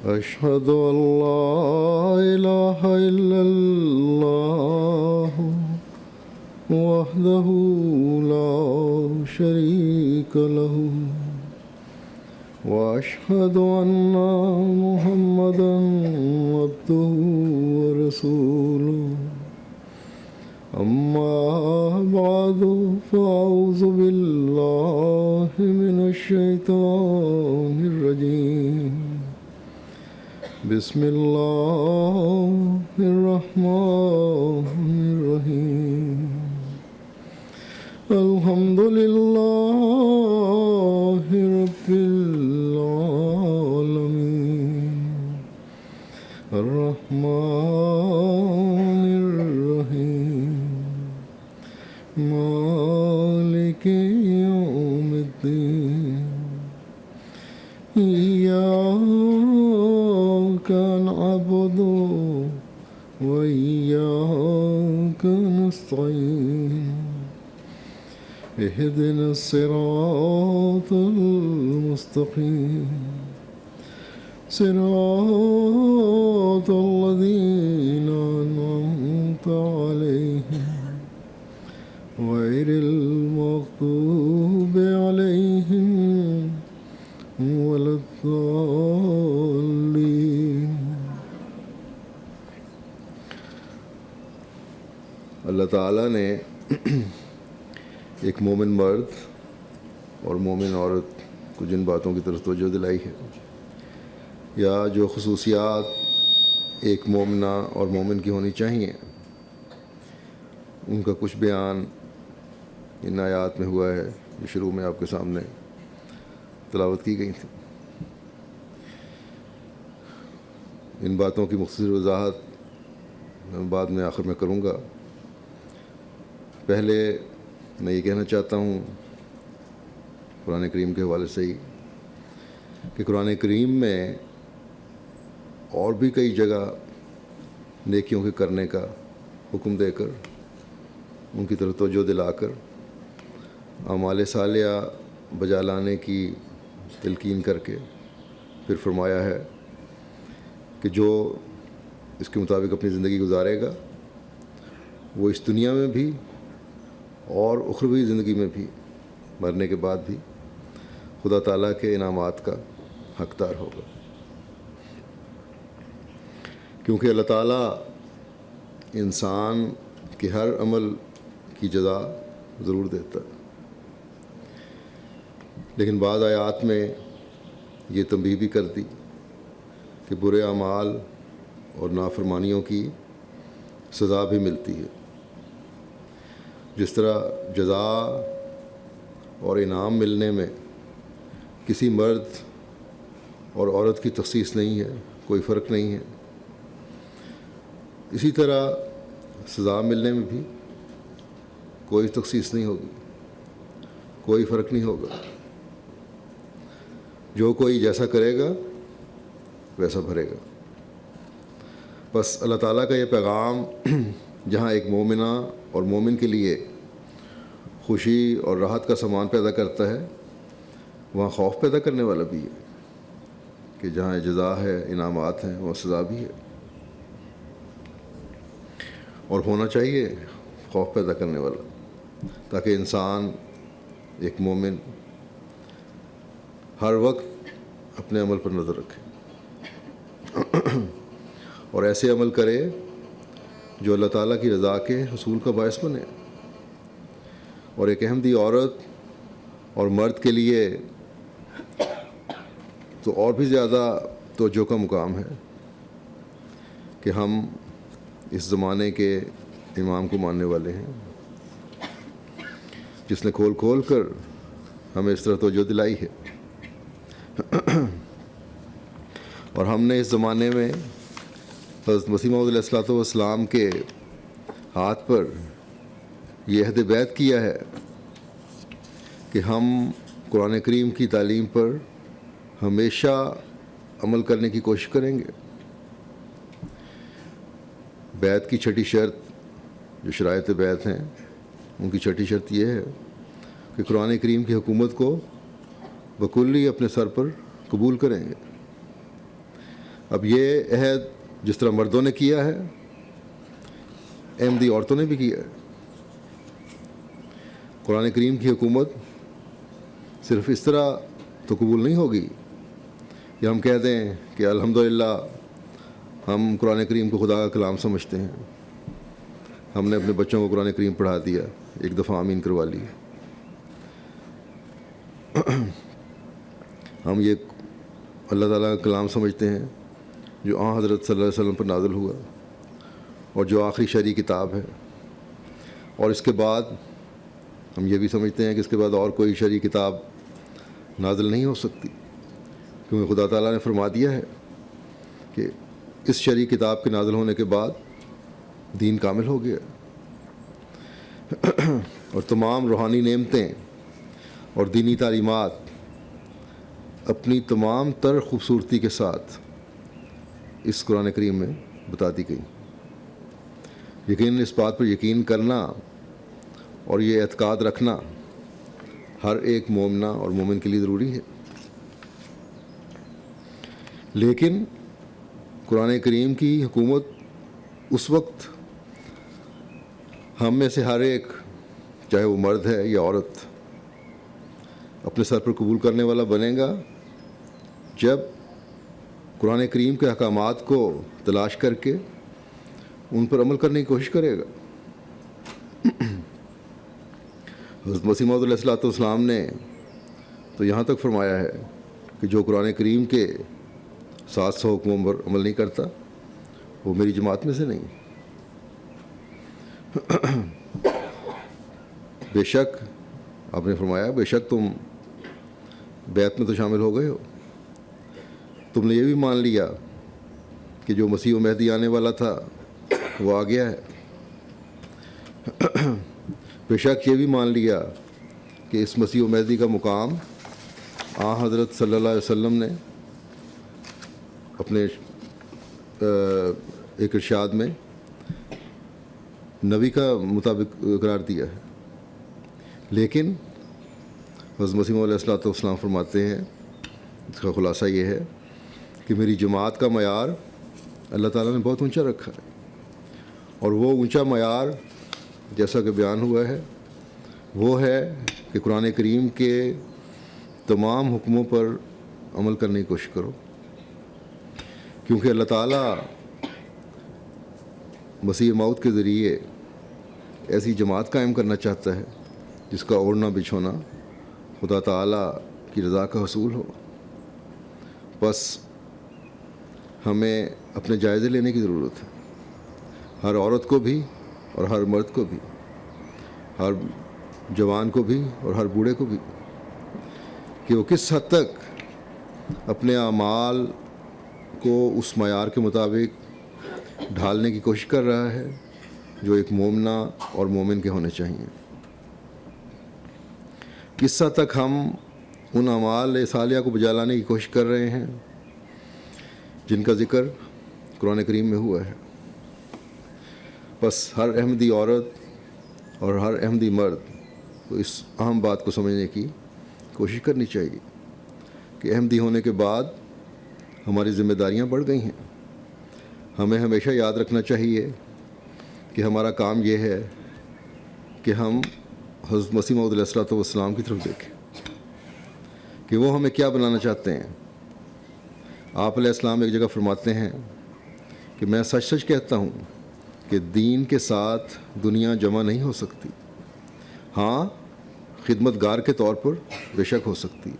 أشهد أن لا إله إلا الله وحده لا شريك له وأشهد أن محمدا عبده ورسوله أما بعد فأعوذ بالله من الشيطان الرجيم بسم الله الرحمن الرحيم الحمد لله رب العالمين الرحمن الرحيم مالك يوم الدين إياك نعبد وإياك نستعين اهدنا الصراط المستقيم صراط الذين أنعمت عليهم غير المغضوب عليهم ولا الضالين۔ اللہ تعالیٰ نے ایک مومن مرد اور مومن عورت کو جن باتوں کی طرف توجہ دلائی ہے یا جو خصوصیات ایک مومنہ اور مومن کی ہونی چاہیے، ان کا کچھ بیان ان آیات میں ہوا ہے جو شروع میں آپ کے سامنے تلاوت کی گئی تھی۔ ان باتوں کی مختصر وضاحت میں بعد میں آخر میں کروں گا۔ پہلے میں یہ کہنا چاہتا ہوں قرآن کریم کے حوالے سے ہی کہ قرآن کریم میں اور بھی کئی جگہ نیکیوں کے کرنے کا حکم دے کر، ان کی طرف توجہ دلا کر، اعمال صالحہ بجا لانے کی تلقین کر کے پھر فرمایا ہے کہ جو اس کے مطابق اپنی زندگی گزارے گا وہ اس دنیا میں بھی اور اخروی زندگی میں بھی، مرنے کے بعد بھی خدا تعالیٰ کے انعامات کا حقدار ہوگا، کیونکہ اللہ تعالیٰ انسان کے ہر عمل کی جزا ضرور دیتا ہے، لیکن بعض آیات میں یہ تنبیہ بھی کر دی کہ برے اعمال اور نافرمانیوں کی سزا بھی ملتی ہے۔ جس طرح جزا اور انعام ملنے میں کسی مرد اور عورت کی تخصیص نہیں ہے، کوئی فرق نہیں ہے، اسی طرح سزا ملنے میں بھی کوئی تخصیص نہیں ہوگی، کوئی فرق نہیں ہوگا۔ جو کوئی جیسا کرے گا ویسا بھرے گا۔ بس اللہ تعالیٰ کا یہ پیغام جہاں ایک مومنہ اور مومن کے لیے خوشی اور راحت کا سامان پیدا کرتا ہے، وہاں خوف پیدا کرنے والا بھی ہے کہ جہاں جزا ہے، انعامات ہیں، وہاں سزا بھی ہے، اور ہونا چاہیے خوف پیدا کرنے والا، تاکہ انسان ایک مومن ہر وقت اپنے عمل پر نظر رکھے اور ایسے عمل کرے جو اللہ تعالیٰ کی رضا کے حصول کا باعث بنے۔ اور ایک احمدی عورت اور مرد کے لیے تو اور بھی زیادہ توجہ کا مقام ہے کہ ہم اس زمانے کے امام کو ماننے والے ہیں، جس نے کھول کھول کر ہمیں اس طرح توجہ دلائی ہے، اور ہم نے اس زمانے میں حضرت مسیح موعود علیہ الصلوۃ والسلام کے ہاتھ پر یہ عہد بیعت کیا ہے کہ ہم قرآن کریم کی تعلیم پر ہمیشہ عمل کرنے کی کوشش کریں گے۔ بیعت کی چھٹی شرط، جو شرائط بیعت ہیں، ان کی چھٹی شرط یہ ہے کہ قرآن کریم کی حکومت کو بکلی اپنے سر پر قبول کریں گے۔ اب یہ عہد جس طرح مردوں نے کیا ہے، احمدی عورتوں نے بھی کیا ہے۔ قرآن کریم کی حکومت صرف اس طرح تو قبول نہیں ہوگی کہ ہم کہہ دیں کہ الحمدللہ ہم قرآن کریم کو خدا کا کلام سمجھتے ہیں، ہم نے اپنے بچوں کو قرآن کریم پڑھا دیا، ایک دفعہ آمین کروا لی۔ ہم یہ اللہ تعالیٰ کا کلام سمجھتے ہیں جو حضرت صلی اللہ علیہ وسلم پر نازل ہوا اور جو آخری شرعی کتاب ہے، اور اس کے بعد ہم یہ بھی سمجھتے ہیں کہ اس کے بعد اور کوئی شرعی کتاب نازل نہیں ہو سکتی، کیونکہ خدا تعالیٰ نے فرما دیا ہے کہ اس شرعی کتاب کے نازل ہونے کے بعد دین کامل ہو گیا، اور تمام روحانی نعمتیں اور دینی تعلیمات اپنی تمام تر خوبصورتی کے ساتھ اس قرآن کریم میں بتا دی گئی۔ یقیناً اس بات پر یقین کرنا اور یہ اعتقاد رکھنا ہر ایک مومنہ اور مومن کے لیے ضروری ہے۔ لیکن قرآن کریم کی حکومت اس وقت ہم میں سے ہر ایک، چاہے وہ مرد ہے یا عورت، اپنے سر پر قبول کرنے والا بنے گا جب قرآن کریم کے احکامات کو تلاش کر کے ان پر عمل کرنے کی کوشش کرے گا۔ حضرت مسیح موعود علیہ السلام نے تو یہاں تک فرمایا ہے کہ جو قرآن کریم کے 700 حکموں پر عمل نہیں کرتا وہ میری جماعت میں سے نہیں۔ بے شک آپ نے فرمایا، بے شک تم بیعت میں تو شامل ہو گئے ہو، تم نے یہ بھی مان لیا کہ جو مسیح و مہدی آنے والا تھا وہ آ گیا ہے، بے شک یہ بھی مان لیا کہ اس مسیح و مہدی کا مقام حضرت صلی اللہ علیہ وسلم نے اپنے ایک ارشاد میں نبی کا مطابق قرار دیا ہے۔ لیکن حضرت مسیح موعود علیہ السلام فرماتے ہیں، اس کا خلاصہ یہ ہے کہ میری جماعت کا معیار اللہ تعالیٰ نے بہت اونچا رکھا ہے، اور وہ اونچا معیار جیسا کہ بیان ہوا ہے وہ ہے کہ قرآن کریم کے تمام حکموں پر عمل کرنے کی کوشش کرو، کیونکہ اللہ تعالیٰ مسیح موعود کے ذریعے ایسی جماعت قائم کرنا چاہتا ہے جس کا اوڑھنا بچھونا خدا تعالیٰ کی رضا کا حصول ہو۔ بس ہمیں اپنے جائزے لینے کی ضرورت ہے، ہر عورت کو بھی اور ہر مرد کو بھی، ہر جوان کو بھی اور ہر بوڑھے کو بھی، کہ وہ کس حد تک اپنے اعمال کو اس معیار کے مطابق ڈھالنے کی کوشش کر رہا ہے جو ایک مومنہ اور مومن کے ہونے چاہیے۔ کس حد تک ہم ان اعمال صالحہ کو بجا لانے کی کوشش کر رہے ہیں جن کا ذکر قرآن کریم میں ہوا ہے۔ بس ہر احمدی عورت اور ہر احمدی مرد کو اس اہم بات کو سمجھنے کی کوشش کرنی چاہیے کہ احمدی ہونے کے بعد ہماری ذمہ داریاں بڑھ گئی ہیں۔ ہمیں ہمیشہ یاد رکھنا چاہیے کہ ہمارا کام یہ ہے کہ ہم حضرت مسیح موعود علیہ السلام کی طرف دیکھیں کہ وہ ہمیں کیا بنانا چاہتے ہیں۔ آپ علیہ السلام ایک جگہ فرماتے ہیں کہ میں سچ سچ کہتا ہوں کہ دین کے ساتھ دنیا جمع نہیں ہو سکتی، ہاں خدمت گار کے طور پر بے شک ہو سکتی،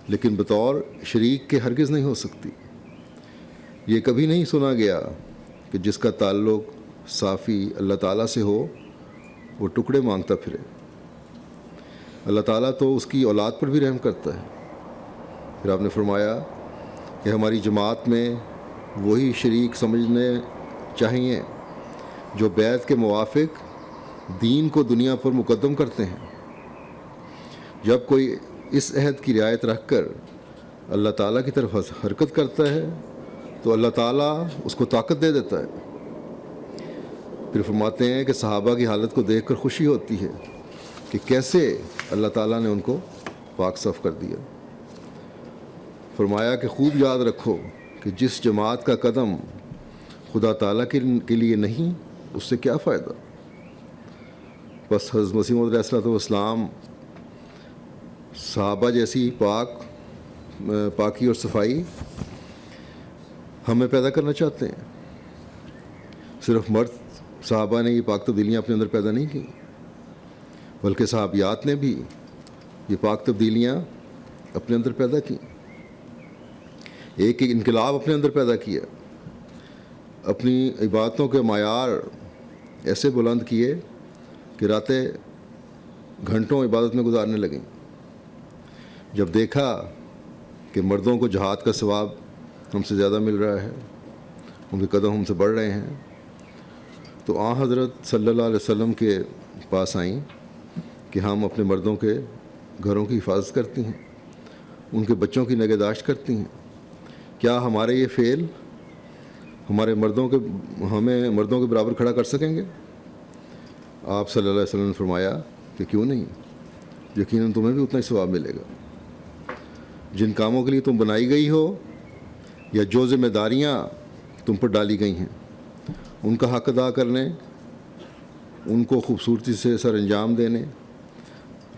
لیکن بطور شریک کے ہرگز نہیں ہو سکتی۔ یہ کبھی نہیں سنا گیا کہ جس کا تعلق صافی اللہ تعالیٰ سے ہو وہ ٹکڑے مانگتا پھرے۔ اللہ تعالیٰ تو اس کی اولاد پر بھی رحم کرتا ہے۔ پھر آپ نے فرمایا کہ ہماری جماعت میں وہی شریک سمجھنے چاہیے جو بیعت کے موافق دین کو دنیا پر مقدم کرتے ہیں۔ جب کوئی اس عہد کی رعایت رکھ کر اللہ تعالیٰ کی طرف حرکت کرتا ہے تو اللہ تعالیٰ اس کو طاقت دے دیتا ہے۔ پھر فرماتے ہیں کہ صحابہ کی حالت کو دیکھ کر خوشی ہوتی ہے کہ کیسے اللہ تعالیٰ نے ان کو پاک صاف کر دیا۔ فرمایا کہ خوب یاد رکھو کہ جس جماعت کا قدم خدا تعالیٰ کے لیے نہیں اس سے کیا فائدہ. بس حضرت مسیح موعود علیہ السلام صحابہ جیسی پاکی اور صفائی ہمیں پیدا کرنا چاہتے ہیں. صرف مرد صحابہ نے یہ پاک تبدیلیاں اپنے اندر پیدا نہیں کی، بلکہ صحابیات نے بھی یہ پاک تبدیلیاں اپنے اندر پیدا کی. ایک انقلاب اپنے اندر پیدا کیا، اپنی عبادتوں کے معیار ایسے بلند کیے کہ راتیں گھنٹوں عبادت میں گزارنے لگیں. جب دیکھا کہ مردوں کو جہاد کا ثواب ہم سے زیادہ مل رہا ہے، ان کے قدم ہم سے بڑھ رہے ہیں، تو حضرت صلی اللہ علیہ وسلم کے پاس آئیں کہ ہم اپنے مردوں کے گھروں کی حفاظت کرتی ہیں، ان کے بچوں کی نگہداشت کرتی ہیں. کیا ہمارے یہ فعل ہمیں مردوں کے برابر کھڑا کر سکیں گے؟ آپ صلی اللہ علیہ وسلم نے فرمایا کہ کیوں نہیں، یقیناً تمہیں بھی اتنا ہی ثواب ملے گا. جن کاموں کے لیے تم بنائی گئی ہو یا جو ذمہ داریاں تم پر ڈالی گئی ہیں ان کا حق ادا کرنے، ان کو خوبصورتی سے سر انجام دینے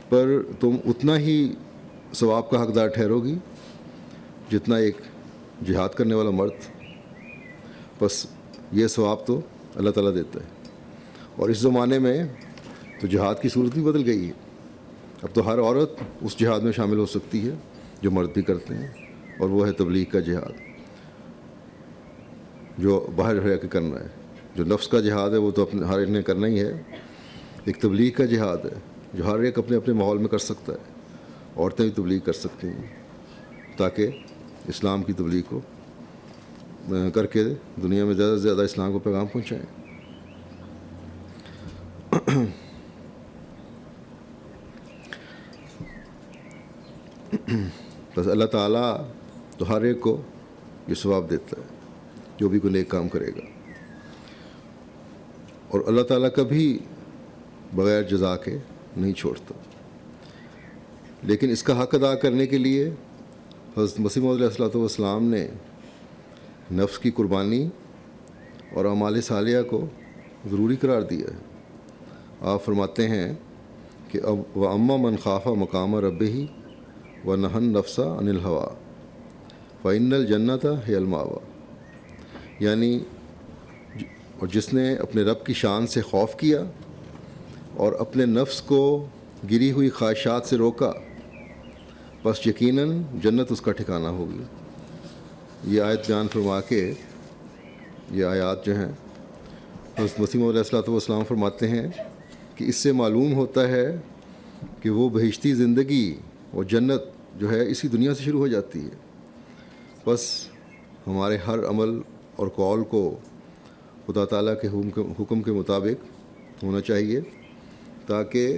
پر تم اتنا ہی ثواب کا حقدار ٹھہرو گی جتنا ایک جہاد کرنے والا مرد. بس یہ ثواب تو اللہ تعالیٰ دیتا ہے. اور اس زمانے میں تو جہاد کی صورت بھی بدل گئی ہے. اب تو ہر عورت اس جہاد میں شامل ہو سکتی ہے جو مرد بھی کرتے ہیں، اور وہ ہے تبلیغ کا جہاد، جو باہر رہ کے کرنا ہے. جو نفس کا جہاد ہے وہ تو ہر ایک نے کرنا ہی ہے. ایک تبلیغ کا جہاد ہے جو ہر ایک اپنے ماحول میں کر سکتا ہے. عورتیں بھی تبلیغ کر سکتی ہیں تاکہ اسلام کی تبلیغ کو کر کے دنیا میں زیادہ سے زیادہ اسلام کو پیغام پہنچائیں. بس اللہ تعالیٰ تو ہر ایک کو یہ ثواب دیتا ہے جو بھی کوئی نیک کام کرے گا، اور اللہ تعالیٰ کبھی بغیر جزا کے نہیں چھوڑتا. لیکن اس کا حق ادا کرنے کے لیے حضرت مسیح موعود علیہ السلام نے نفس کی قربانی اور اعمال صالحہ کو ضروری قرار دیا ہے. آپ فرماتے ہیں کہ وَأَمَّا مَنْ خَافَ مَقَامَ رَبِّهِ وَنَهَى النَّفْسَ عَنِ الْهَوَىٰ فَإِنَّ الْجَنَّةَ هِيَ الْمَأْوَىٰ. یعنی اور جس نے اپنے رب کی شان سے خوف کیا اور اپنے نفس کو گری ہوئی خواہشات سے روکا، بس یقیناً جنت اس کا ٹھکانہ ہوگی. یہ آیت بیان فرما کے یہ آیات جو ہیں حضرت مسیح موعود علیہ السلام فرماتے ہیں کہ اس سے معلوم ہوتا ہے کہ وہ بہشتی زندگی اور جنت جو ہے اسی دنیا سے شروع ہو جاتی ہے. بس ہمارے ہر عمل اور قول کو خدا تعالیٰ کے حکم کے مطابق ہونا چاہیے تاکہ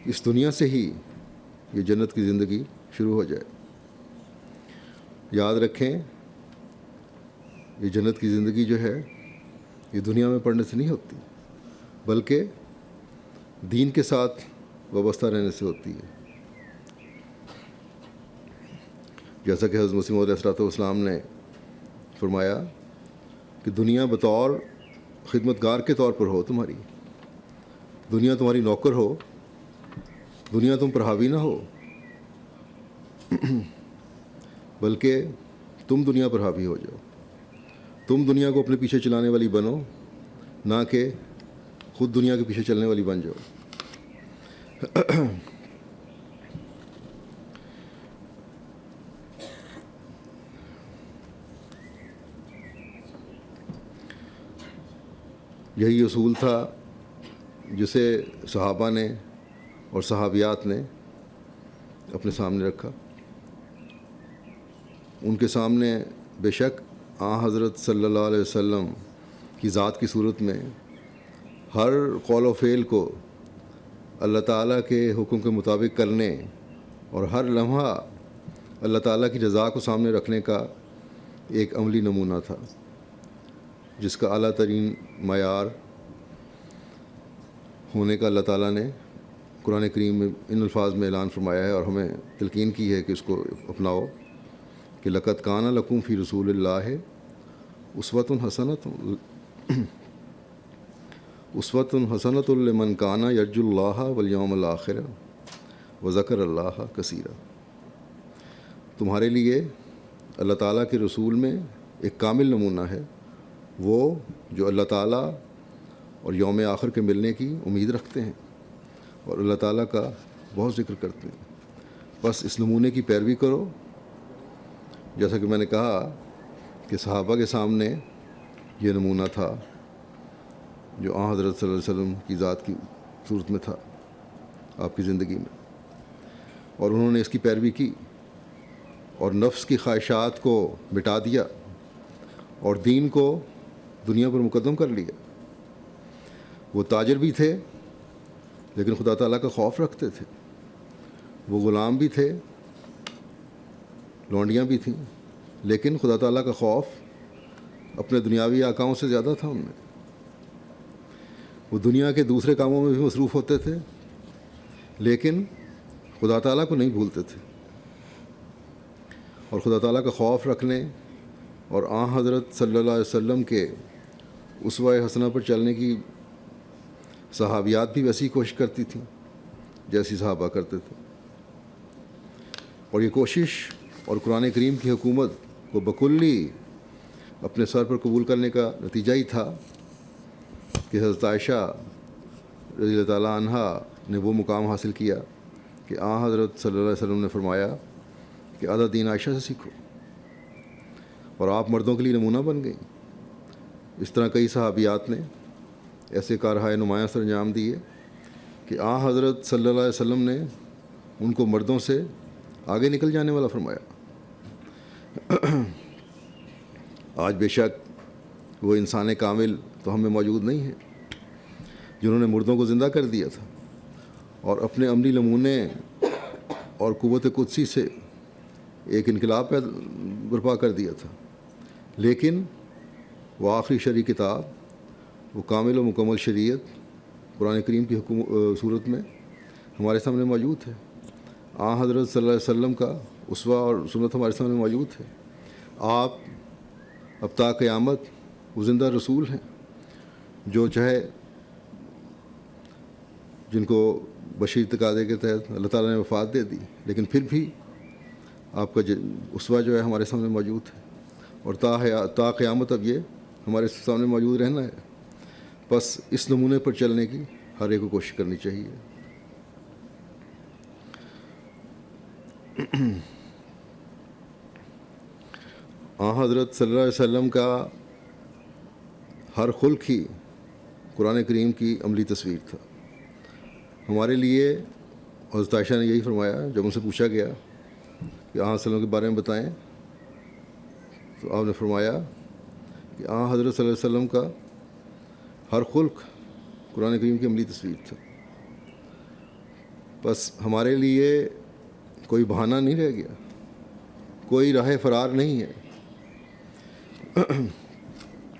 اس دنیا سے ہی یہ جنت کی زندگی شروع ہو جائے. یاد رکھیں، یہ جنت کی زندگی جو ہے یہ دنیا میں پڑھنے سے نہیں ہوتی، بلکہ دین کے ساتھ وابستہ رہنے سے ہوتی ہے. جیسا کہ حضرت مسیح موعود علیہ السلام نے فرمایا کہ دنیا بطور خدمتگار کے طور پر ہو تمہاری، دنیا تمہاری نوکر ہو، دنیا تم پر حاوی نہ ہو، بلکہ تم دنیا پر حاوی ہو جاؤ. تم دنیا کو اپنے پیچھے چلانے والی بنو، نہ کہ خود دنیا کے پیچھے چلنے والی بن جاؤ. یہی اصول تھا جسے صحابہ نے اور صحابیات نے اپنے سامنے رکھا. ان کے سامنے بے شک حضرت صلی اللہ علیہ وسلم کی ذات کی صورت میں ہر قول و فعل کو اللہ تعالیٰ کے حکم کے مطابق کرنے اور ہر لمحہ اللہ تعالیٰ کی رضا کو سامنے رکھنے کا ایک عملی نمونہ تھا، جس کا اعلیٰ ترین معیار ہونے کا اللہ تعالیٰ نے قرآن کریم میں ان الفاظ میں اعلان فرمایا ہے اور ہمیں تلقین کی ہے کہ اس کو اپناؤ کہ لقد کان لکم فی رسول اللہ اسوۃ حسنۃ لمن کان یرجو اللہ والیوم الآخر وذکر اللہ کثیرا. تمہارے لیے اللہ تعالیٰ کے رسول میں ایک کامل نمونہ ہے وہ جو اللہ تعالیٰ اور یوم آخر کے ملنے کی امید رکھتے ہیں اور اللہ تعالیٰ کا بہت ذکر کرتے ہیں. بس اس نمونے کی پیروی کرو. جیسا کہ میں نے کہا کہ صحابہ کے سامنے یہ نمونہ تھا جو آن حضرت صلی اللہ علیہ وسلم کی ذات کی صورت میں تھا آپ کی زندگی میں، اور انہوں نے اس کی پیروی کی اور نفس کی خواہشات کو مٹا دیا اور دین کو دنیا پر مقدم کر لیا. وہ تاجر بھی تھے لیکن خدا تعالیٰ کا خوف رکھتے تھے. وہ غلام بھی تھے، لونڈیاں بھی تھیں، لیکن خدا تعالیٰ کا خوف اپنے دنیاوی آقاؤں سے زیادہ تھا ان میں. وہ دنیا کے دوسرے کاموں میں بھی مصروف ہوتے تھے لیکن خدا تعالیٰ کو نہیں بھولتے تھے. اور خدا تعالیٰ کا خوف رکھنے اور آن حضرت صلی اللہ علیہ وسلم کے اسوہ حسنہ پر چلنے کی صحابیات بھی ویسی کوشش کرتی تھیں جیسی صحابہ کرتے تھے. اور یہ کوشش اور قرآن کریم کی حکومت کو بکلی اپنے سر پر قبول کرنے کا نتیجہ ہی تھا کہ حضرت عائشہ رضی اللہ تعالیٰ عنہا نے وہ مقام حاصل کیا کہ آن حضرت صلی اللہ علیہ وسلم نے فرمایا کہ آدھا دین عائشہ سے سیکھو، اور آپ مردوں کے لیے نمونہ بن گئیں. اس طرح کئی صحابیات نے ایسے کارہائے نمایاں سر انجام دیے کہ آن حضرت صلی اللہ علیہ وسلم نے ان کو مردوں سے آگے نکل جانے والا فرمایا. آج بے شک وہ انسان کامل تو ہم میں موجود نہیں ہیں جنہوں نے مردوں کو زندہ کر دیا تھا اور اپنے عملی نمونے اور قوت قدسی سے ایک انقلاب برپا کر دیا تھا. لیکن وہ آخری شرعی کتاب، وہ کامل و مکمل شریعت قرآن کریم کی صورت میں ہمارے سامنے موجود ہے. آن حضرت صلی اللہ علیہ وسلم کا اسوہ اور سنت ہمارے سامنے موجود ہے. آپ اب تا قیامت وہ زندہ رسول ہیں جو چاہے جن کو بشیر تقاضے کے تحت اللہ تعالیٰ نے وفات دے دی، لیکن پھر بھی آپ کا اسوہ جو ہے ہمارے سامنے موجود ہے اور تا قیامت اب یہ ہمارے سامنے موجود رہنا ہے. بس اس نمونے پر چلنے کی ہر ایک کو کوشش کرنی چاہیے. حضرت صلی اللہ علیہ وسلم کا ہر خلق ہی قرآن کریم کی عملی تصویر تھا. ہمارے لیے حضرت عائشہ نے یہی فرمایا جب ان سے پوچھا گیا کہ آن وسلم کے بارے میں بتائیں، تو آپ نے فرمایا کہ آن حضرت صلی اللہ علیہ وسلم کا ہر خلق قرآن کریم کی عملی تصویر تھا. بس ہمارے لیے کوئی بہانہ نہیں رہ گیا، کوئی راہ فرار نہیں ہے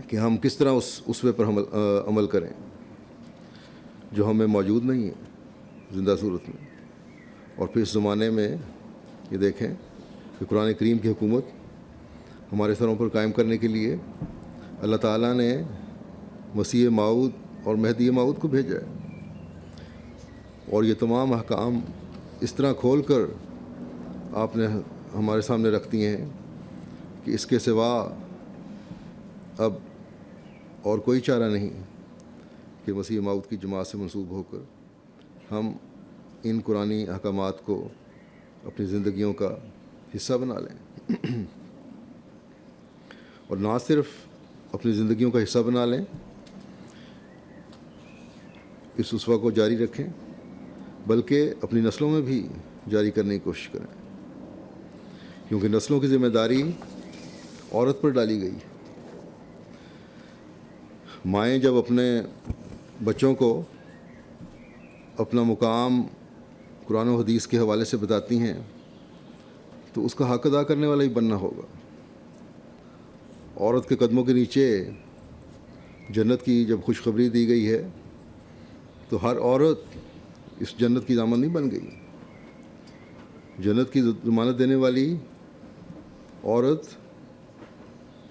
کہ ہم کس طرح اس اسوے پر عمل کریں جو ہمیں موجود نہیں ہے زندہ صورت میں. اور پھر اس زمانے میں یہ دیکھیں کہ قرآن کریم کی حکومت ہمارے سروں پر قائم کرنے کے لیے اللہ تعالیٰ نے مسیح موعود اور مہدی موعود کو بھیجا ہے. اور یہ تمام احکام اس طرح کھول کر آپ نے ہمارے سامنے رکھ دیے ہیں کہ اس کے سوا اب اور کوئی چارہ نہیں کہ مسیح موعود کی جماعت سے منسوب ہو کر ہم ان قرآنی احکامات کو اپنی زندگیوں کا حصہ بنا لیں. اور نہ صرف اپنی زندگیوں کا حصہ بنا لیں، اس اسوہ کو جاری رکھیں، بلکہ اپنی نسلوں میں بھی جاری کرنے کی کوشش کریں، کیونکہ نسلوں کی ذمہ داری عورت پر ڈالی گئی. مائیں جب اپنے بچوں کو اپنا مقام قرآن و حدیث کے حوالے سے بتاتی ہیں تو اس کا حق ادا کرنے والا ہی بننا ہوگا. عورت کے قدموں کے نیچے جنت کی جب خوشخبری دی گئی ہے تو ہر عورت اس جنت کی ضامن نہیں بن گئی. جنت کی ضمانت دینے والی عورت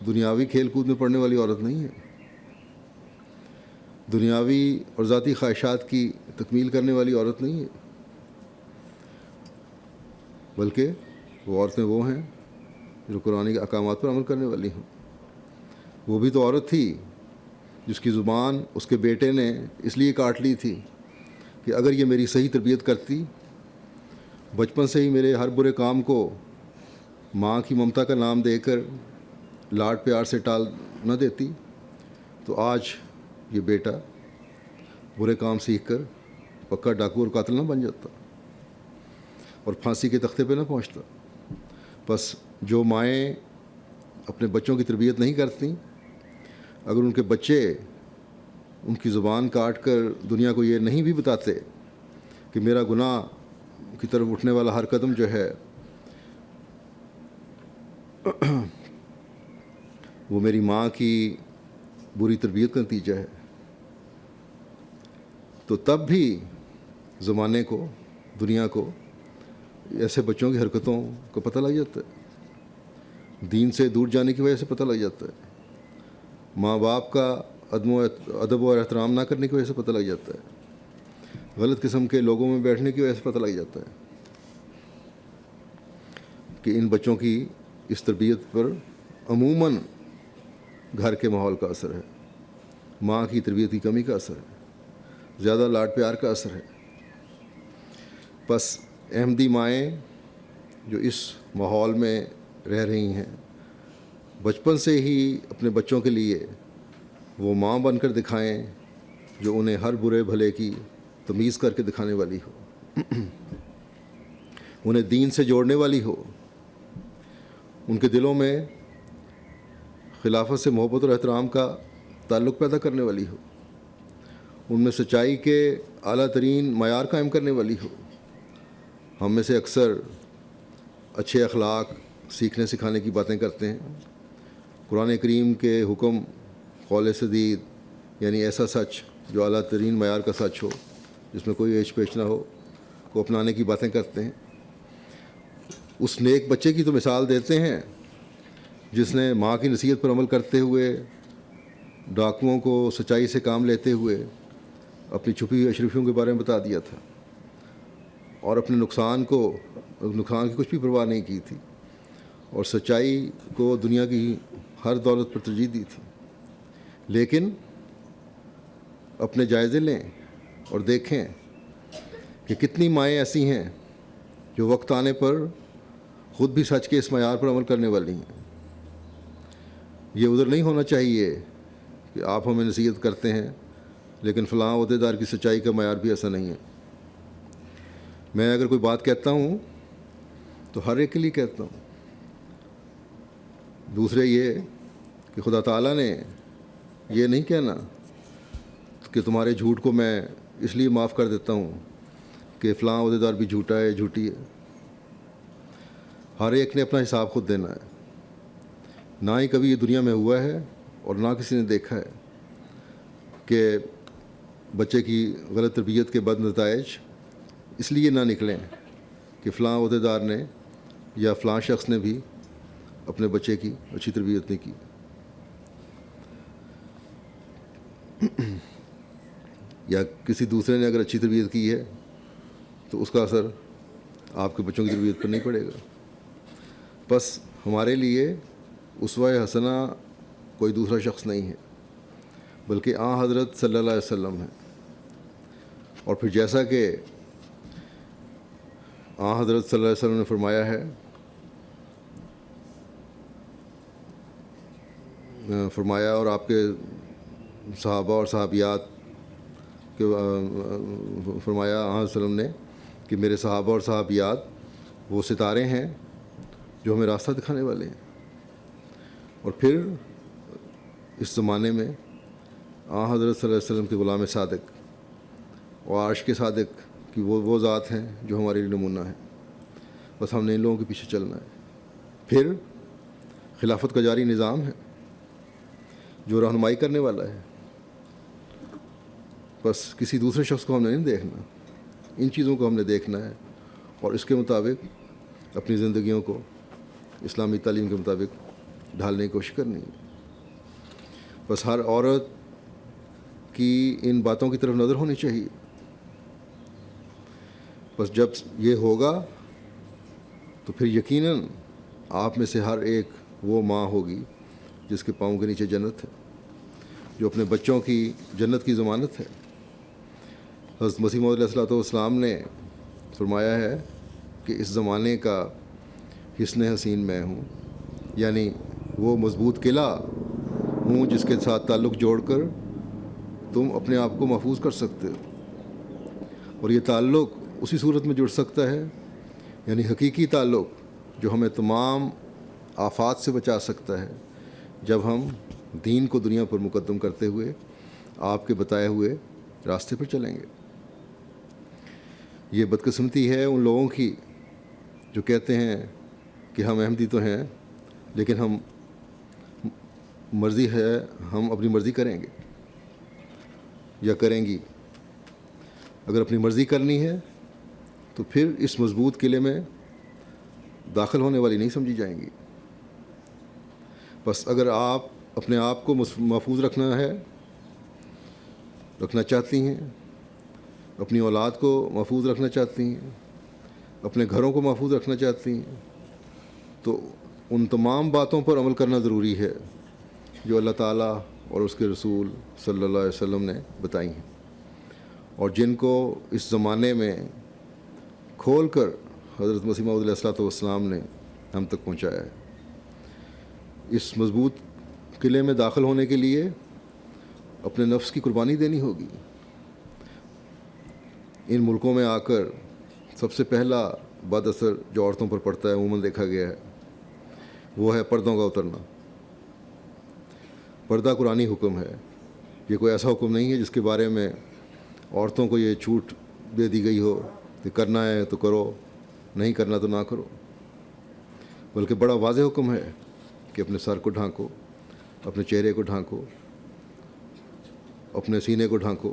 دنیاوی کھیل کود میں پڑنے والی عورت نہیں ہے، دنیاوی اور ذاتی خواہشات کی تکمیل کرنے والی عورت نہیں ہے، بلکہ وہ عورتیں وہ ہیں جو قرآن کے احکامات پر عمل کرنے والی ہوں۔ وہ بھی تو عورت تھی جس کی زبان اس کے بیٹے نے اس لیے کاٹ لی تھی کہ اگر یہ میری صحیح تربیت کرتی، بچپن سے ہی میرے ہر برے کام کو ماں کی ممتا کا نام دے کر لاڈ پیار سے ٹال نہ دیتی، تو آج یہ بیٹا برے کام سیکھ کر پکا ڈاکو اور قاتل نہ بن جاتا اور پھانسی کے تختے پہ نہ پہنچتا۔ بس جو مائیں اپنے بچوں کی تربیت نہیں کرتیں، اگر ان کے بچے ان کی زبان کاٹ کر دنیا کو یہ نہیں بھی بتاتے کہ میرا گناہ کی طرف اٹھنے والا ہر قدم جو ہے وہ میری ماں کی بری تربیت کا نتیجہ ہے، تو تب بھی زمانے کو، دنیا کو ایسے بچوں کی حرکتوں کو پتہ لگ جاتا ہے، دین سے دور جانے کی وجہ سے پتہ لگ جاتا ہے، ماں باپ کا ادب و احترام نہ کرنے کی وجہ سے پتہ لگ جاتا ہے، غلط قسم کے لوگوں میں بیٹھنے کی وجہ سے پتہ لگ جاتا ہے کہ ان بچوں کی اس تربیت پر عموماً گھر کے ماحول کا اثر ہے، ماں کی تربیت کی کمی کا اثر ہے، زیادہ لاڈ پیار کا اثر ہے۔ بس احمدی مائیں جو اس ماحول میں رہ رہی ہیں، بچپن سے ہی اپنے بچوں کے لیے وہ ماں بن کر دکھائیں جو انہیں ہر برے بھلے کی تمیز کر کے دکھانے والی ہو، انہیں دین سے جوڑنے والی ہو، ان کے دلوں میں خلافت سے محبت اور احترام کا تعلق پیدا کرنے والی ہو، ان میں سچائی کے اعلیٰ ترین معیار قائم کرنے والی ہو۔ ہم میں سے اکثر اچھے اخلاق سیکھنے سکھانے کی باتیں کرتے ہیں، قرآن کریم کے حکم قول سدید یعنی ایسا سچ جو اعلیٰ ترین معیار کا سچ ہو، جس میں کوئی ایچ پیچ نہ ہو، کو اپنانے کی باتیں کرتے ہیں۔ اس نیک بچے کی تو مثال دیتے ہیں جس نے ماں کی نصیحت پر عمل کرتے ہوئے ڈاکوؤں کو سچائی سے کام لیتے ہوئے اپنی چھپی ہوئی اشرفیوں کے بارے میں بتا دیا تھا اور اپنے نقصان کی کچھ بھی پرواہ نہیں کی تھی، اور سچائی کو دنیا کی ہر دولت پر ترجیح دی تھی۔ لیکن اپنے جائزے لیں اور دیکھیں کہ کتنی مائیں ایسی ہیں جو وقت آنے پر خود بھی سچ کے اس معیار پر عمل کرنے والی ہیں۔ یہ ادھر نہیں ہونا چاہیے کہ آپ ہمیں نصیحت کرتے ہیں لیکن فلاں عہدیدار کی سچائی کا معیار بھی ایسا نہیں ہے۔ میں اگر کوئی بات کہتا ہوں تو ہر ایک کے لیے کہتا ہوں۔ دوسرے یہ کہ خدا تعالیٰ نے یہ نہیں کہنا کہ تمہارے جھوٹ کو میں اس لیے معاف کر دیتا ہوں کہ فلاں عہدیدار بھی جھوٹا ہے، جھوٹی ہے۔ ہر ایک نے اپنا حساب خود دینا ہے، نہ ہی کبھی یہ دنیا میں ہوا ہے اور نہ کسی نے دیکھا ہے کہ بچے کی غلط تربیت کے بد نتائج اس لیے نہ نکلیں کہ فلاں عہدیدار نے یا فلاں شخص نے بھی اپنے بچے کی اچھی تربیت نہیں کی۔ یا کسی دوسرے نے اگر اچھی تربیت کی ہے تو اس کا اثر آپ کے بچوں کی تربیت پر نہیں پڑے گا۔ بس ہمارے لیے اسوہ حسنہ کوئی دوسرا شخص نہیں ہے بلکہ حضرت صلی اللہ علیہ وسلم ہے، اور پھر جیسا کہ حضرت صلی اللہ علیہ وسلم نے فرمایا ہے، اور آپ کے صحابہ اور صحابیات کے فرمایا حضرت صلی اللہ علیہ وسلم نے کہ میرے صحابہ اور صحابیات وہ ستارے ہیں جو ہمیں راستہ دکھانے والے ہیں۔ اور پھر اس زمانے میں حضرت صلی اللہ علیہ وسلم کے غلام صادق اور عاشق صادق کی وہ ذات ہیں جو ہمارے لیے نمونہ ہے۔ بس ہم نے ان لوگوں کے پیچھے چلنا ہے۔ پھر خلافت کا جاری نظام ہے جو رہنمائی کرنے والا ہے۔ بس کسی دوسرے شخص کو ہم نے نہیں دیکھنا، ان چیزوں کو ہم نے دیکھنا ہے اور اس کے مطابق اپنی زندگیوں کو اسلامی تعلیم کے مطابق ڈھالنے کی کوشش کرنی ہے. بس ہر عورت کی ان باتوں کی طرف نظر ہونی چاہیے. بس جب یہ ہوگا تو پھر یقیناً آپ میں سے ہر ایک وہ ماں ہوگی جس کے پاؤں کے نیچے جنت ہے، جو اپنے بچوں کی جنت کی ضمانت ہے. حضرت مسیح موعود علیہ السلام نے فرمایا ہے کہ اس زمانے کا حسن حسین میں ہوں، یعنی وہ مضبوط قلعہ ہوں جس کے ساتھ تعلق جوڑ کر تم اپنے آپ کو محفوظ کر سکتے ہو. اور یہ تعلق اسی صورت میں جڑ سکتا ہے، یعنی حقیقی تعلق جو ہمیں تمام آفات سے بچا سکتا ہے، جب ہم دین کو دنیا پر مقدم کرتے ہوئے آپ کے بتائے ہوئے راستے پر چلیں گے. یہ بدقسمتی ہے ان لوگوں کی جو کہتے ہیں کہ ہم احمدی تو ہیں لیکن ہم مرضی ہے، ہم اپنی مرضی کریں گے یا کریں گی. اگر اپنی مرضی کرنی ہے تو پھر اس مضبوط قلعے میں داخل ہونے والی نہیں سمجھی جائیں گی. بس اگر آپ اپنے آپ کو محفوظ رکھنا چاہتی ہیں، اپنی اولاد کو محفوظ رکھنا چاہتی ہیں، اپنے گھروں کو محفوظ رکھنا چاہتی ہیں، تو ان تمام باتوں پر عمل کرنا ضروری ہے جو اللہ تعالیٰ اور اس کے رسول صلی اللہ علیہ وسلم نے بتائی ہیں، اور جن کو اس زمانے میں کھول کر حضرت مسیح موعود علیہ السلام نے ہم تک پہنچایا ہے. اس مضبوط قلعے میں داخل ہونے کے لیے اپنے نفس کی قربانی دینی ہوگی. ان ملکوں میں آ کر سب سے پہلا بد اثر جو عورتوں پر پڑتا ہے عموماً دیکھا گیا ہے وہ ہے پردوں کا اترنا. پردہ قرآنی حکم ہے، یہ کوئی ایسا حکم نہیں ہے جس کے بارے میں عورتوں کو یہ چھوٹ دے دی گئی ہو کہ کرنا ہے تو کرو، نہیں کرنا تو نہ کرو. بلکہ بڑا واضح حکم ہے کہ اپنے سر کو ڈھانکو، اپنے چہرے کو ڈھانکو، اپنے سینے کو ڈھانکو.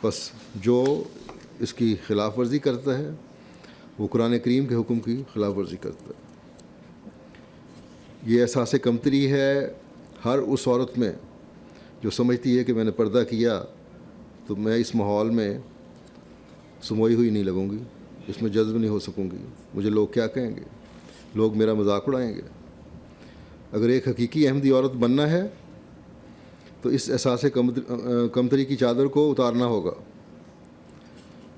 بس جو اس کی خلاف ورزی کرتا ہے وہ قرآن کریم کے حکم کی خلاف ورزی کرتا ہے. یہ احساس کمتری ہے ہر اس عورت میں جو سمجھتی ہے کہ میں نے پردہ کیا تو میں اس ماحول میں سموئی ہوئی نہیں لگوں گی، اس میں جذب نہیں ہو سکوں گی، مجھے لوگ کیا کہیں گے، لوگ میرا مذاق اڑائیں گے. اگر ایک حقیقی احمدی عورت بننا ہے تو اس احساس کمتری کی چادر کو اتارنا ہوگا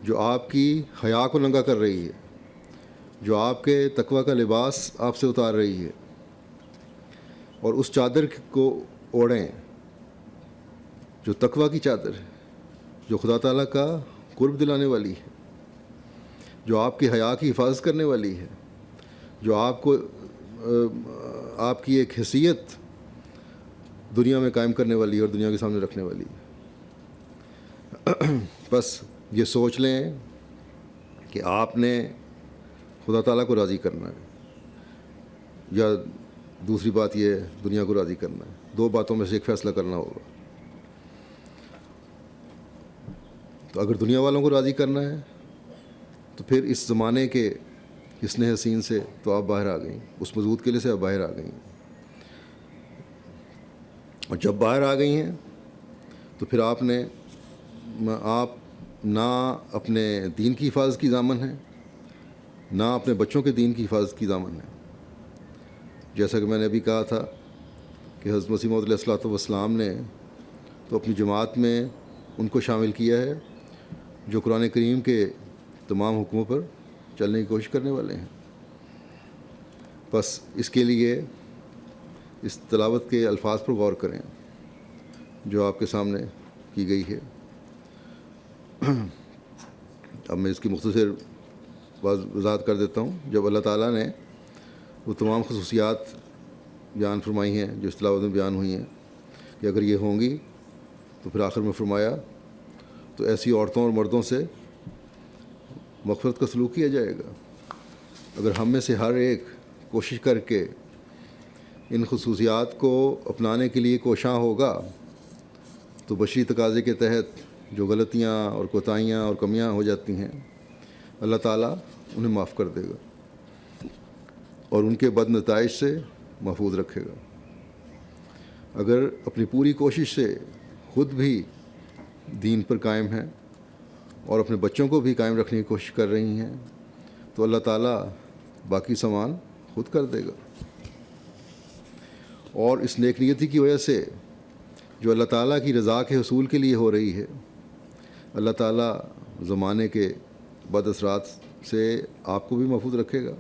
جو آپ کی حیا کو ننگا کر رہی ہے، جو آپ کے تقوی کا لباس آپ سے اتار رہی ہے، اور اس چادر کو اوڑھیں جو تقوی کی چادر ہے، جو خدا تعالیٰ کا قرب دلانے والی ہے، جو آپ کی حیا کی حفاظت کرنے والی ہے، جو آپ کو آپ کی ایک حیثیت دنیا میں قائم کرنے والی ہے اور دنیا کے سامنے رکھنے والی ہے. بس یہ سوچ لیں کہ آپ نے خدا تعالیٰ کو راضی کرنا ہے یا دوسری بات یہ دنیا کو راضی کرنا ہے. دو باتوں میں سے ایک فیصلہ کرنا ہوگا. تو اگر دنیا والوں کو راضی کرنا ہے تو پھر اس زمانے کے حسن حسین سے تو آپ باہر آ گئیں، اس مضبوط قلعے سے آپ باہر آ گئی. اور جب باہر آ گئی ہیں تو پھر آپ نہ اپنے دین کی حفاظت کی ضامن ہیں، نہ اپنے بچوں کے دین کی حفاظت کی ضامن ہیں. جیسا کہ میں نے ابھی کہا تھا کہ حضرت مسیح موعود علیہ السلام نے تو اپنی جماعت میں ان کو شامل کیا ہے جو قرآن کریم کے تمام حکموں پر چلنے کی کوشش کرنے والے ہیں. بس اس کے لیے اس تلاوت کے الفاظ پر غور کریں جو آپ کے سامنے کی گئی ہے. اب میں اس کی مختصر وضاحت کر دیتا ہوں. جب اللہ تعالیٰ نے وہ تمام خصوصیات بیان فرمائی ہیں جو اس تلاوت میں بیان ہوئی ہیں کہ اگر یہ ہوں گی تو پھر آخر میں فرمایا تو ایسی عورتوں اور مردوں سے مغفرت کا سلوک کیا جائے گا. اگر ہم میں سے ہر ایک کوشش کر کے ان خصوصیات کو اپنانے کے لیے کوشاں ہوگا تو بشری تقاضے کے تحت جو غلطیاں اور کوتاہیاں اور کمیاں ہو جاتی ہیں اللہ تعالیٰ انہیں معاف کر دے گا. اور ان کے بد نتائج سے محفوظ رکھے گا۔ اگر اپنی پوری کوشش سے خود بھی دین پر قائم ہیں اور اپنے بچوں کو بھی قائم رکھنے کی کوشش کر رہی ہیں تو اللہ تعالیٰ باقی سامان خود کر دے گا۔ اور اس نیک نیتی کی وجہ سے جو اللہ تعالیٰ کی رضا کے حصول کے لیے ہو رہی ہے، اللہ تعالیٰ زمانے کے بد اثرات سے آپ کو بھی محفوظ رکھے گا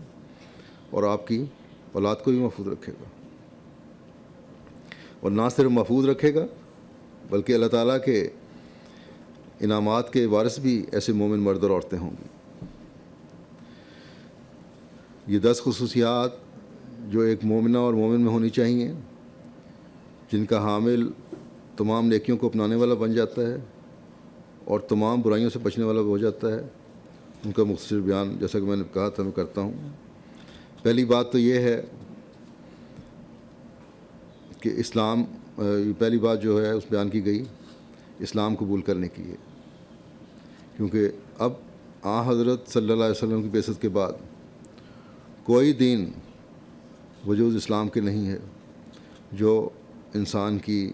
اور آپ کی اولاد کو بھی محفوظ رکھے گا۔ اور نہ صرف محفوظ رکھے گا بلکہ اللہ تعالیٰ کے انعامات کے وارث بھی ایسے مومن مرد اور عورتیں ہوں گی۔ یہ 10 خصوصیات جو ایک مومنہ اور مومن میں ہونی چاہیے، جن کا حامل تمام نیکیوں کو اپنانے والا بن جاتا ہے اور تمام برائیوں سے بچنے والا ہو جاتا ہے، ان کا مختصر بیان جیسا کہ میں نے کہا تھا میں کرتا ہوں۔ پہلی بات تو یہ ہے کہ پہلی بات جو ہے اس بیان کی گئی اسلام قبول کرنے کی ہے، کیونکہ اب حضرت صلی اللہ علیہ وسلم کی بعثت کے بعد کوئی دین وجود اسلام کے نہیں ہے جو انسان کی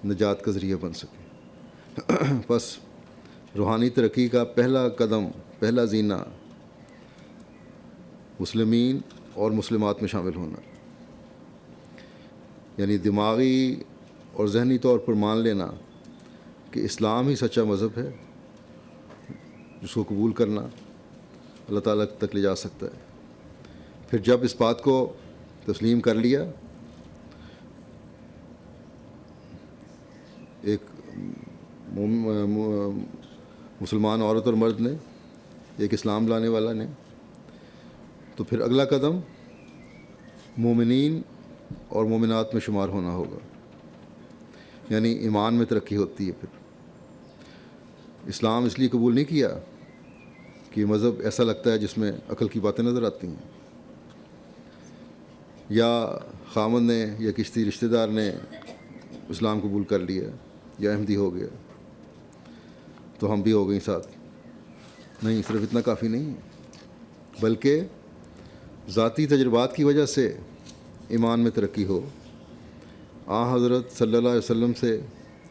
نجات کا ذریعہ بن سکے۔ بس روحانی ترقی کا پہلا قدم، پہلا زینہ مسلمین اور مسلمات میں شامل ہونا، یعنی دماغی اور ذہنی طور پر مان لینا کہ اسلام ہی سچا مذہب ہے جس کو قبول کرنا اللہ تعالیٰ تک لے جا سکتا ہے۔ پھر جب اس بات کو تسلیم کر لیا، ایک مسلمان عورت اور مرد نے، ایک اسلام لانے والا نے، تو پھر اگلا قدم مومنین اور مومنات میں شمار ہونا ہوگا، یعنی ایمان میں ترقی ہوتی ہے۔ پھر اسلام اس لیے قبول نہیں کیا کہ یہ مذہب ایسا لگتا ہے جس میں عقل کی باتیں نظر آتی ہیں، یا خامد نے یا کسی رشتہ دار نے اسلام قبول کر لیا یا احمدی ہو گیا تو ہم بھی ہو گئیں ساتھ۔ نہیں، صرف اتنا کافی نہیں ہے، بلکہ ذاتی تجربات کی وجہ سے ایمان میں ترقی ہو، حضرت صلی اللہ علیہ وسلم سے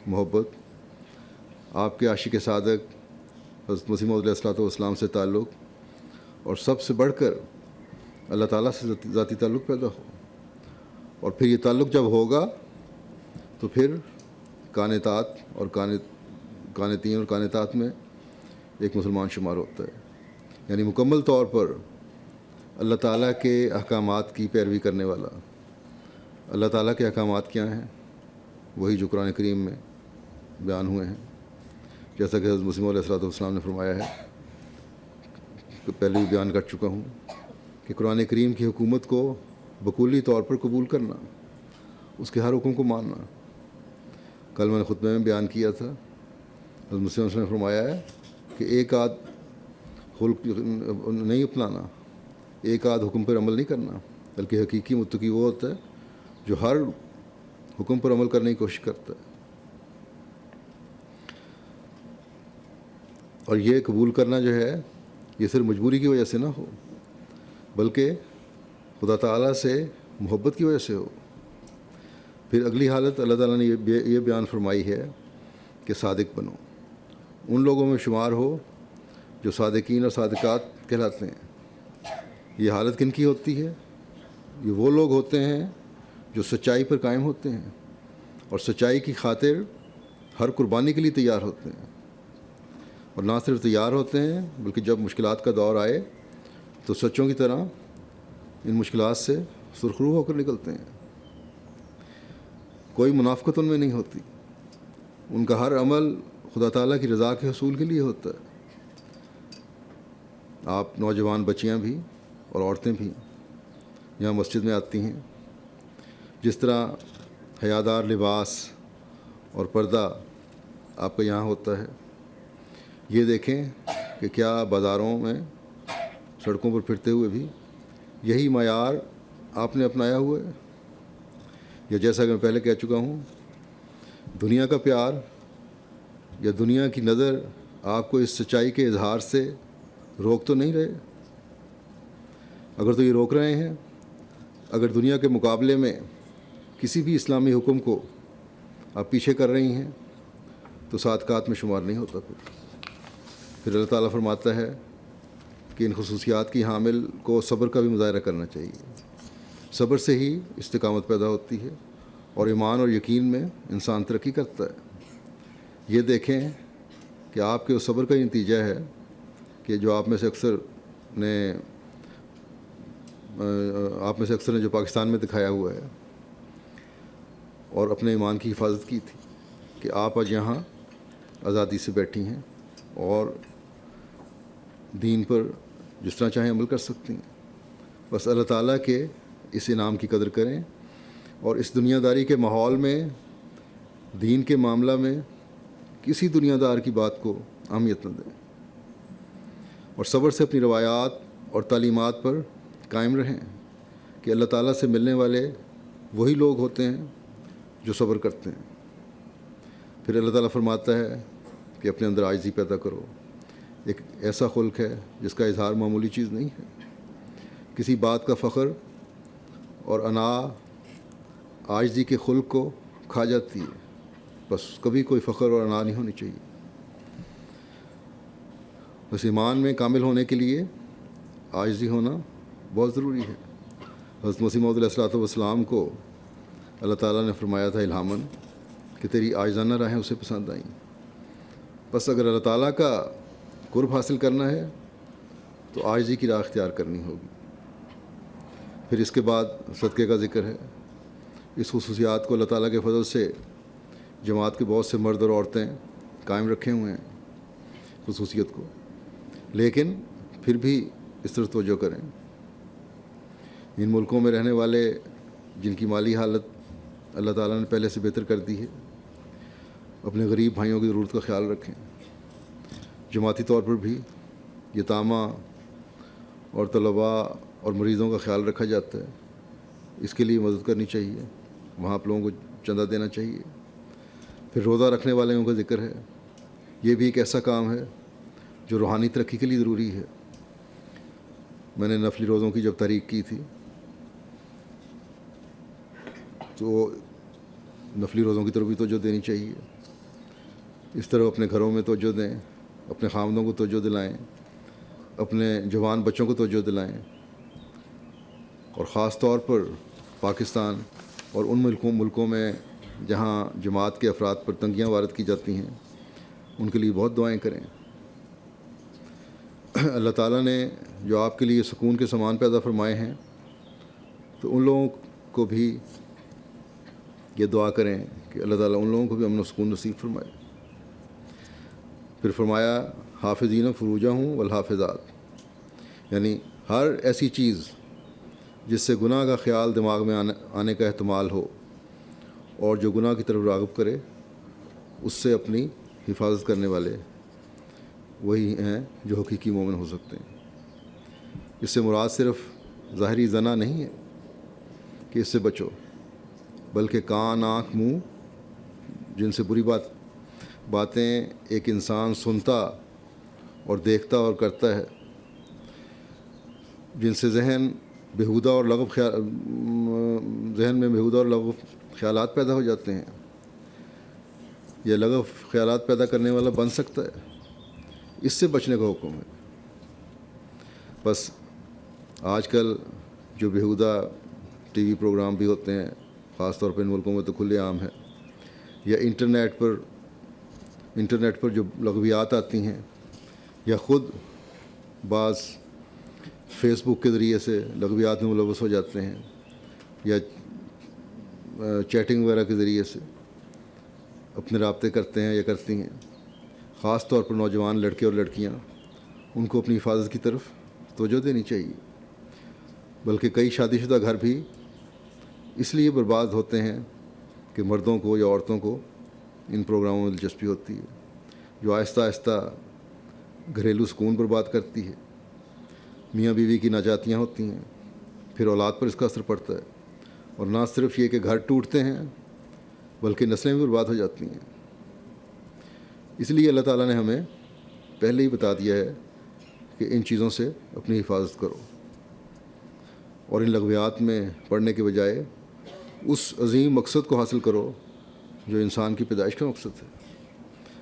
محبت، آپ کے عاشق صادق حضرت مسیح موعود علیہ الصلوۃ والسلام سے تعلق، اور سب سے بڑھ کر اللہ تعالیٰ سے ذاتی تعلق پیدا ہو۔ اور پھر یہ تعلق جب ہوگا تو پھر قانتات اور قانتین اور قانتات میں ایک مسلمان شمار ہوتا ہے، یعنی مکمل طور پر اللہ تعالیٰ کے احکامات کی پیروی کرنے والا۔ اللہ تعالیٰ کے احکامات کیا ہیں؟ وہی جو قرآن کریم میں بیان ہوئے ہیں، جیسا کہ حضرت مسیح علیہ الصلوۃ والسلام نے فرمایا ہے، پہلے بھی بیان کر چکا ہوں کہ قرآن کریم کی حکومت کو بکلی طور پر قبول کرنا، اس کے ہر حکم کو ماننا۔ کل میں نے خطبے میں بیان کیا تھا، حضرت مسیح نے فرمایا ہے کہ ایک آدھ خلق نہیں اپنانا، ایک آدھ حکم پر عمل نہیں کرنا، بلکہ حقیقی متقی وہ ہوتا ہے جو ہر حکم پر عمل کرنے کی کوشش کرتا ہے۔ اور یہ قبول کرنا جو ہے یہ صرف مجبوری کی وجہ سے نہ ہو، بلکہ خدا تعالیٰ سے محبت کی وجہ سے ہو۔ پھر اگلی حالت اللہ تعالیٰ نے یہ بیان فرمائی ہے کہ صادق بنو، ان لوگوں میں شمار ہو جو صادقین اور صادقات کہلاتے ہیں۔ یہ حالت کن کی ہوتی ہے؟ یہ وہ لوگ ہوتے ہیں جو سچائی پر قائم ہوتے ہیں اور سچائی کی خاطر ہر قربانی کے لیے تیار ہوتے ہیں، اور نہ صرف تیار ہوتے ہیں بلکہ جب مشکلات کا دور آئے تو سچوں کی طرح ان مشکلات سے سرخرو ہو کر نکلتے ہیں۔ کوئی منافقت ان میں نہیں ہوتی، ان کا ہر عمل خدا تعالیٰ کی رضا کے حصول کے لیے ہوتا ہے۔ آپ نوجوان بچیاں بھی اور عورتیں بھی یہاں مسجد میں آتی ہیں، جس طرح حیادار لباس اور پردہ آپ کا یہاں ہوتا ہے، یہ دیکھیں کہ کیا بازاروں میں سڑکوں پر پھرتے ہوئے بھی یہی معیار آپ نے اپنایا ہوا ہے؟ یا جیسا کہ میں پہلے کہہ چکا ہوں، دنیا کا پیار یا دنیا کی نظر آپ کو اس سچائی کے اظہار سے روک تو نہیں رہے؟ اگر تو یہ روک رہے ہیں اگر دنیا کے مقابلے میں کسی بھی اسلامی حکم کو آپ پیچھے کر رہی ہیں تو صادقات میں شمار نہیں ہوتا. پھر اللہ تعالیٰ فرماتا ہے کہ ان خصوصیات کی حامل کو صبر کا بھی مظاہرہ کرنا چاہیے. صبر سے ہی استقامت پیدا ہوتی ہے اور ایمان اور یقین میں انسان ترقی کرتا ہے. یہ دیکھیں کہ آپ کے اس صبر کا نتیجہ ہے کہ جو آپ میں سے اکثر نے جو پاکستان میں دکھایا ہوا ہے اور اپنے ایمان کی حفاظت کی تھی کہ آپ آج یہاں آزادی سے بیٹھی ہیں اور دین پر جس طرح چاہیں عمل کر سکتی ہیں. بس اللہ تعالیٰ کے اس انعام کی قدر کریں اور اس دنیا داری کے ماحول میں دین کے معاملہ میں کسی دنیا دار کی بات کو اہمیت نہ دیں اور صبر سے اپنی روایات اور تعلیمات پر قائم رہیں کہ اللہ تعالیٰ سے ملنے والے وہی لوگ ہوتے ہیں جو صبر کرتے ہیں. پھر اللہ تعالیٰ فرماتا ہے کہ اپنے اندر عاجزی پیدا کرو. ایک ایسا خلق ہے جس کا اظہار معمولی چیز نہیں ہے. کسی بات کا فخر اور انا عاجزی کے خلق کو کھا جاتی ہے. بس کبھی کوئی فخر اور انا نہیں ہونی چاہیے. بس ایمان میں کامل ہونے کے لیے عاجزی ہونا بہت ضروری ہے. حضرت مسیح موعود علیہ الصلوۃ والسلام کو اللہ تعالیٰ نے فرمایا تھا الہاماً کہ تیری عاجزانہ راہیں اسے پسند آئیں. بس اگر اللہ تعالیٰ کا قرب حاصل کرنا ہے تو عاجزی کی راہ اختیار کرنی ہوگی. پھر اس کے بعد صدقے کا ذکر ہے. اس خصوصیات کو اللہ تعالیٰ کے فضل سے جماعت کے بہت سے مرد اور عورتیں قائم رکھے ہوئے ہیں خصوصیت کو، لیکن پھر بھی اس طرح توجہ کریں. ان ملکوں میں رہنے والے جن کی مالی حالت اللہ تعالیٰ نے پہلے سے بہتر کر دی ہے اپنے غریب بھائیوں کی ضرورت کا خیال رکھیں. جماعتی طور پر بھی یتامہ اور طلباء اور مریضوں کا خیال رکھا جاتا ہے. اس کے لیے مدد کرنی چاہیے، وہاں آپ لوگوں کو چندہ دینا چاہیے. پھر روزہ رکھنے والوں کا ذکر ہے. یہ بھی ایک ایسا کام ہے جو روحانی ترقی کے لیے ضروری ہے. میں نے نفلی روزوں کی جب تحریک کی تھی تو نفلی روزوں کی طرف بھی توجہ دینی چاہیے. اس طرح اپنے گھروں میں توجہ دیں، اپنے خامدوں کو توجہ دلائیں، اپنے جوان بچوں کو توجہ دلائیں، اور خاص طور پر پاکستان اور ان ملکوں میں جہاں جماعت کے افراد پر تنگیاں وارد کی جاتی ہیں ان کے لیے بہت دعائیں کریں. اللہ تعالیٰ نے جو آپ کے لیے سکون کے سامان پیدا فرمائے ہیں تو ان لوگوں کو بھی یہ دعا کریں کہ اللہ تعالیٰ ان لوگوں کو بھی امن و سکون نصیب فرمائے. پھر فرمایا حافظین فروجہم والحافظات، یعنی ہر ایسی چیز جس سے گناہ کا خیال دماغ میں آنے کا احتمال ہو اور جو گناہ کی طرف راغب کرے اس سے اپنی حفاظت کرنے والے وہی ہیں جو حقیقی مومن ہو سکتے ہیں. اس سے مراد صرف ظاہری زنا نہیں ہے کہ اس سے بچو، بلکہ کان، آنکھ، منہ جن سے بری باتیں ایک انسان سنتا اور دیکھتا اور کرتا ہے، جن سے ذہن میں بےہودہ اور لغو خیالات پیدا ہو جاتے ہیں. یہ لغو خیالات پیدا کرنے والا بن سکتا ہے، اس سے بچنے کا حکم ہے. بس آج کل جو بےہودہ ٹی وی پروگرام بھی ہوتے ہیں، خاص طور پہ ان ملکوں میں تو کھلے عام ہے، یا انٹرنیٹ پر جو لغویات آتی ہیں، یا خود بعض فیس بک کے ذریعے سے لغویات میں ملوث ہو جاتے ہیں، یا چیٹنگ وغیرہ کے ذریعے سے اپنے رابطے کرتے ہیں یا کرتی ہیں. خاص طور پر نوجوان لڑکے اور لڑکیاں، ان کو اپنی حفاظت کی طرف توجہ دینی چاہیے. بلکہ کئی شادی شدہ گھر بھی اس لیے برباد ہوتے ہیں کہ مردوں کو یا عورتوں کو ان پروگراموں میں دلچسپی ہوتی ہے، جو آہستہ آہستہ گھریلو سکون برباد کرتی ہے. میاں بیوی کی ناجاتیاں ہوتی ہیں، پھر اولاد پر اس کا اثر پڑتا ہے، اور نہ صرف یہ کہ گھر ٹوٹتے ہیں بلکہ نسلیں بھی برباد ہو جاتی ہیں. اس لیے اللہ تعالیٰ نے ہمیں پہلے ہی بتا دیا ہے کہ ان چیزوں سے اپنی حفاظت کرو. اور ان لغویات میں پڑھنے کے بجائے اس عظیم مقصد کو حاصل کرو جو انسان کی پیدائش کا مقصد ہے،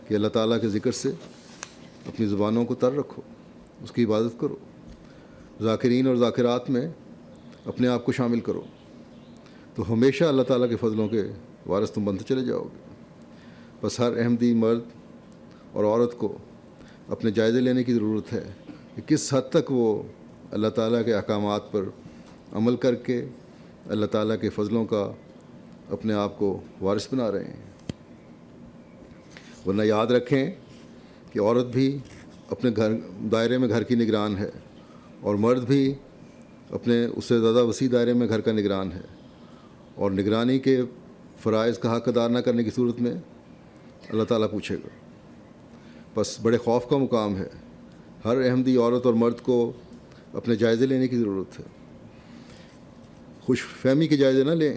کہ اللہ تعالیٰ کے ذکر سے اپنی زبانوں کو تر رکھو، اس کی عبادت کرو، ذاکرین اور ذاکرات میں اپنے آپ کو شامل کرو، تو ہمیشہ اللہ تعالیٰ کے فضلوں کے وارث تم بنتے چلے جاؤ گے۔ بس ہر احمدی مرد اور عورت کو اپنے جائزے لینے کی ضرورت ہے کہ کس حد تک وہ اللہ تعالیٰ کے احکامات پر عمل کر کے اللہ تعالیٰ کے فضلوں کا اپنے آپ کو وارث بنا رہے ہیں۔ ورنہ یاد رکھیں کہ عورت بھی اپنے گھر دائرے میں گھر کی نگران ہے، اور مرد بھی اپنے اس سے زیادہ وسیع دائرے میں گھر کا نگران ہے، اور نگرانی کے فرائض کا حق ادا نہ کرنے کی صورت میں اللہ تعالیٰ پوچھے گا۔ بس بڑے خوف کا مقام ہے، ہر احمدی عورت اور مرد کو اپنے جائزے لینے کی ضرورت ہے۔ خوش فہمی کے جائزے نہ لیں،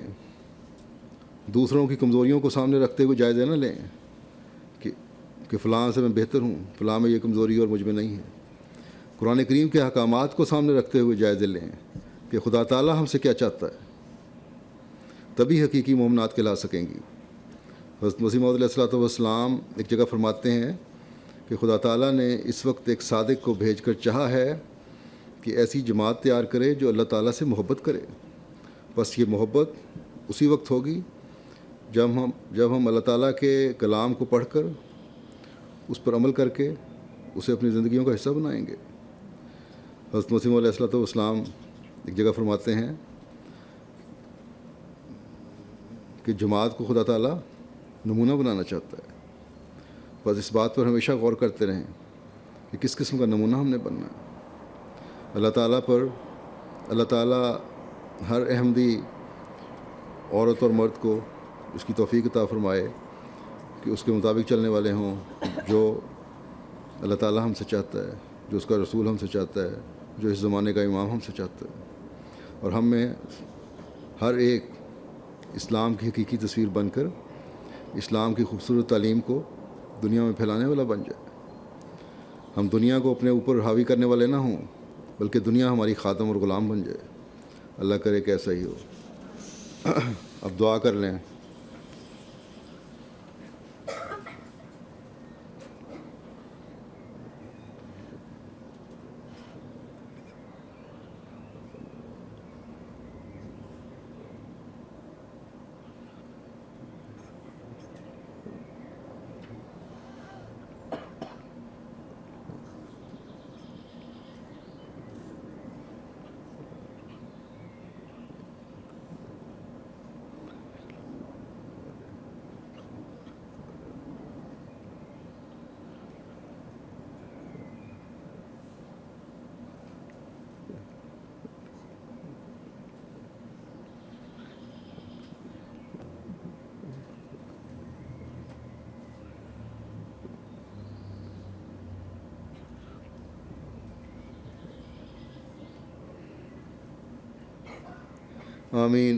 دوسروں کی کمزوریوں کو سامنے رکھتے ہوئے جائزے نہ لیں کہ فلاں سے میں بہتر ہوں، فلاں میں یہ کمزوری اور مجھ میں نہیں ہے۔ قرآن کریم کے احکامات کو سامنے رکھتے ہوئے جائزے لیں کہ خدا تعالیٰ ہم سے کیا چاہتا ہے، تبھی حقیقی مومنات کہلا سکیں گی۔ حضرت مسیح موعود علیہ الصلوۃ والسلام ایک جگہ فرماتے ہیں کہ خدا تعالیٰ نے اس وقت ایک صادق کو بھیج کر چاہا ہے کہ ایسی جماعت تیار کرے جو اللہ تعالیٰ سے محبت کرے۔ بس یہ محبت اسی وقت ہوگی جب ہم اللہ تعالیٰ کے کلام کو پڑھ کر اس پر عمل کر کے اسے اپنی زندگیوں کا حصہ بنائیں گے۔ حضرت مسیح موعود علیہ الصلوۃ والسلام ایک جگہ فرماتے ہیں کہ جماعت کو خدا تعالیٰ نمونہ بنانا چاہتا ہے۔ بس اس بات پر ہمیشہ غور کرتے رہیں کہ کس قسم کا نمونہ ہم نے بننا ہے۔ اللہ تعالیٰ ہر احمدی عورت اور مرد کو اس کی توفیق عطا فرمائے کہ اس کے مطابق چلنے والے ہوں، جو اللہ تعالیٰ ہم سے چاہتا ہے، جو اس کا رسول ہم سے چاہتا ہے، جو اس زمانے کا امام ہم سے چاہتا ہے، اور ہم میں ہر ایک اسلام کی حقیقی تصویر بن کر اسلام کی خوبصورت تعلیم کو دنیا میں پھیلانے والا بن جائے۔ ہم دنیا کو اپنے اوپر حاوی کرنے والے نہ ہوں، بلکہ دنیا ہماری خادم اور غلام بن جائے۔ اللہ کرے کہ ایسا ہی ہو۔ اب دعا کر لیں۔ آمین۔